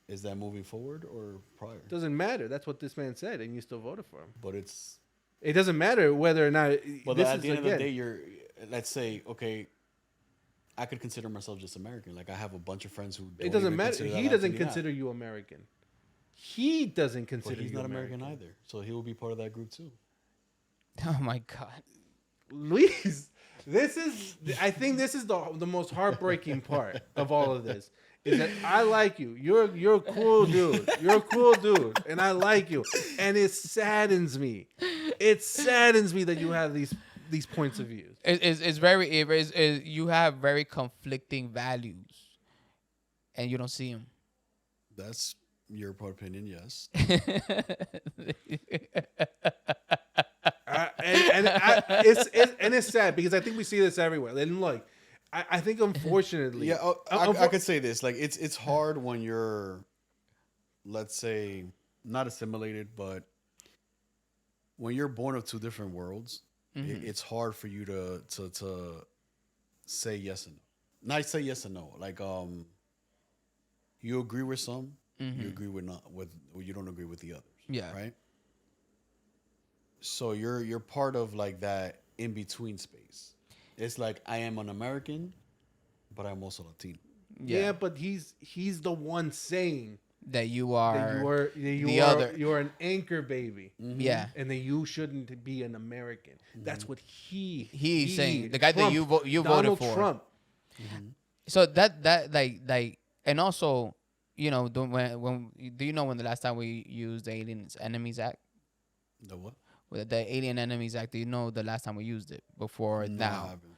Is that moving forward or prior? Doesn't matter. That's what this man said, and you still voted for him. But it's. It doesn't matter whether or not. But This at is the end of the again. day, let's say, okay, I could consider myself just American. Like I have a bunch of friends who. It doesn't even matter. consider He that doesn't to be consider you American. He doesn't But consider he's you not American either, so he will be part of that group too. Oh my God. Luis, I think this is the most heartbreaking part of all of this. Is that I like you. You're a cool dude. You're a cool dude, and I like you. And it saddens me. It saddens me that you have these points of views. You have very conflicting values, and you don't see them. That's your opinion, yes. It's sad because I think we see this everywhere. And look, I think unfortunately, Yeah, I could say this. Like it's hard when you're, let's say, not assimilated, but when you're born of two different worlds, it's hard for you to say yes and no. Not say yes and no. Like you agree with some, you agree with you don't agree with the others. Yeah. Right. So you're part of like that in between space. It's like I am an American, but I'm also Latino. yeah, but he's the one saying That you are that you're an anchor baby. Yeah. And that you shouldn't be an American. That's what He's saying. The guy that Trump, you Donald voted for. Trump. So that like, and also, you know, when do you know when the last time we used the Aliens Enemies Act? The what? with the Alien Enemies Act. You know, the last time we used it before No, I now. haven't.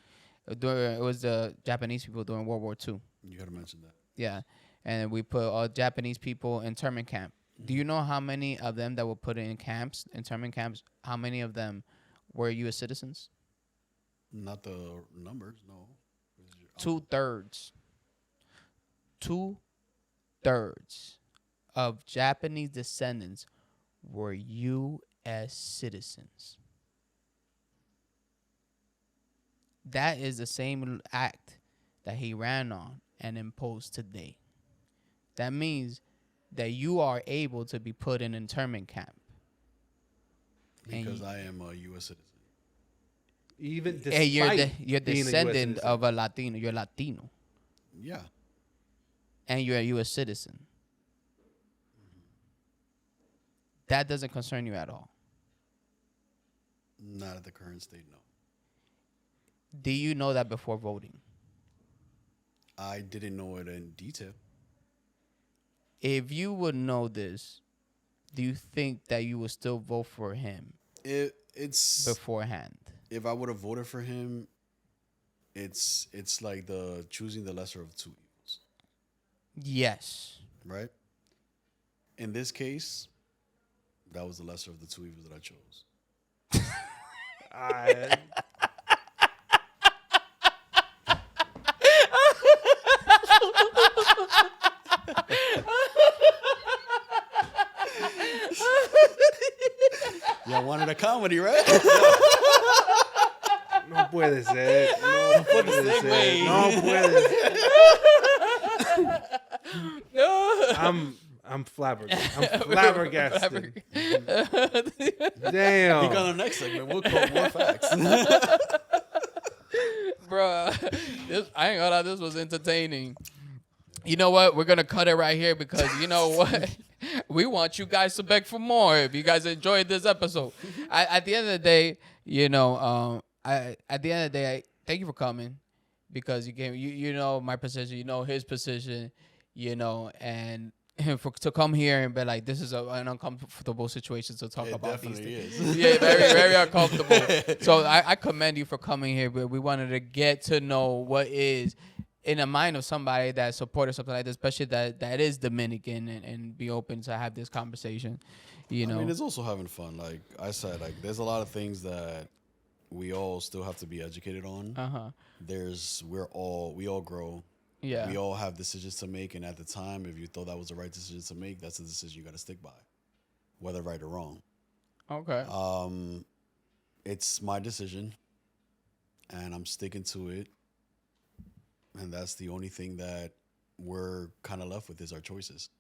It was the Japanese people during World War II. You gotta mention that. Yeah, and we put all Japanese people in internment camp. Do you know how many of them that were put in camps, internment camps? How many of them were U.S. citizens? Not the numbers, no. 2/3. 2/3 of Japanese descendants were U.S. citizens. That is the same act that he ran on and imposed today. That means that you are able to be put in internment camp. Because I am a U.S. citizen. Even despite Hey, you're being a US descendant citizen. of a Latino. You're Latino. Yeah. And you're a U.S. citizen. That doesn't concern you at all. Not at the current state, no. Do you know that before voting? I didn't know it in detail. If you would know this, do you think that you would still vote for him It's beforehand? if I would have voted for him, it's like the choosing the lesser of two evils, Yes. right? In this case, that was the lesser of the two evils that I chose. Y'all wanted a comedy, right? No puede ser. No puede ser. segue. No puede ser. I'm flabbergasted. I'm flabbergasted. Damn. He got the next segment. We'll call more facts. Bro, I ain't gonna lie, this was entertaining. You know what? We're gonna cut it right here because you know what? We want you guys to beg for more. If you guys enjoyed this episode, at the end of the day, you know, at the end of the day, thank you for coming because you gave you know my position, you know his position, you know, and to come here and be like, this is an uncomfortable situation to talk about these things. Definitely is. Yeah, very, very uncomfortable. So I commend you for coming here, but we wanted to get to know what is in the mind of somebody that supported something like this, especially that is Dominican and be open to have this conversation. You know, I mean, it's also having fun. Like I said, like there's a lot of things that we all still have to be educated on. We all grow. Yeah. We all have decisions to make, and at the time, if you thought that was the right decision to make, that's a decision you got to stick by, whether right or wrong. Okay. It's my decision, and I'm sticking to it. And that's the only thing that we're kind of left with is our choices.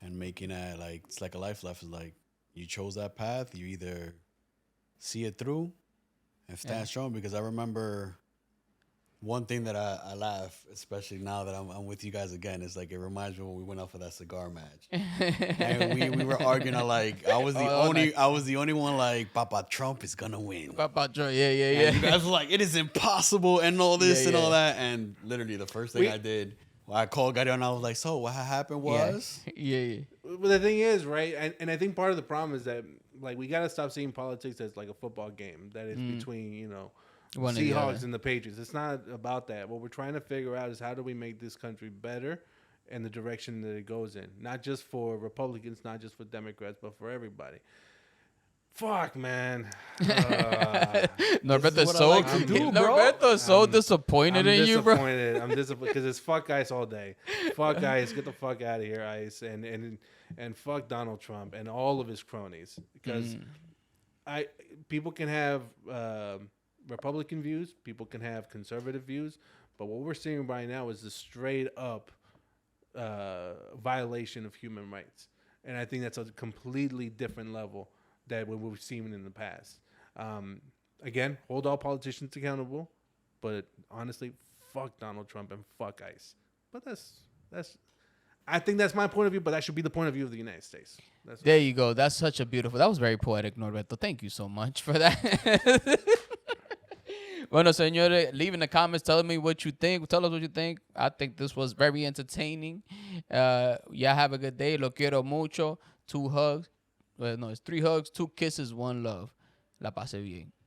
And making that, like, it's like a life lesson. Like, you chose that path, you either see it through and stand strong. Because I remember one thing that I laugh, especially now that I'm with you guys again, is like it reminds me when we went out for that cigar match, and we were arguing like I was the only one like Papa Trump is gonna win. Papa Trump, yeah. And you guys were like, it is impossible and all this Yeah, and all yeah. that, and literally the first thing I did, I called Gadiel and I was like, so what happened was, Yeah. But the thing is, right, and I think part of the problem is that like we got to stop seeing politics as like a football game that is between, you know, One or the other. Seahawks and the Patriots. It's not about that. What we're trying to figure out is how do we make this country better and the direction that it goes in. Not just for Republicans, not just for Democrats, but for everybody. Fuck, man. Norberto is so disappointed in you, bro. I'm disappointed because it's fuck ICE all day. Fuck ICE, get the fuck out of here, ICE, and fuck Donald Trump and all of his cronies. Because people can have Republican views, people can have conservative views, but what we're seeing right now is the straight up violation of human rights, and I think that's a completely different level that what we've seen in the past. Again, hold all politicians accountable, but honestly, fuck Donald Trump and fuck ICE. But that's I think that's my point of view, but that should be the point of view of the United States. There you go. That's such a beautiful. That was very poetic, Norberto. Thank you so much for that. Bueno, señores, leave in the comments telling me what you think. Tell us what you think. I think this was very entertaining. Y'all have a good day. Lo quiero mucho. 2 hugs. Well, no, it's 3 hugs, 2 kisses, 1 love. La pase bien.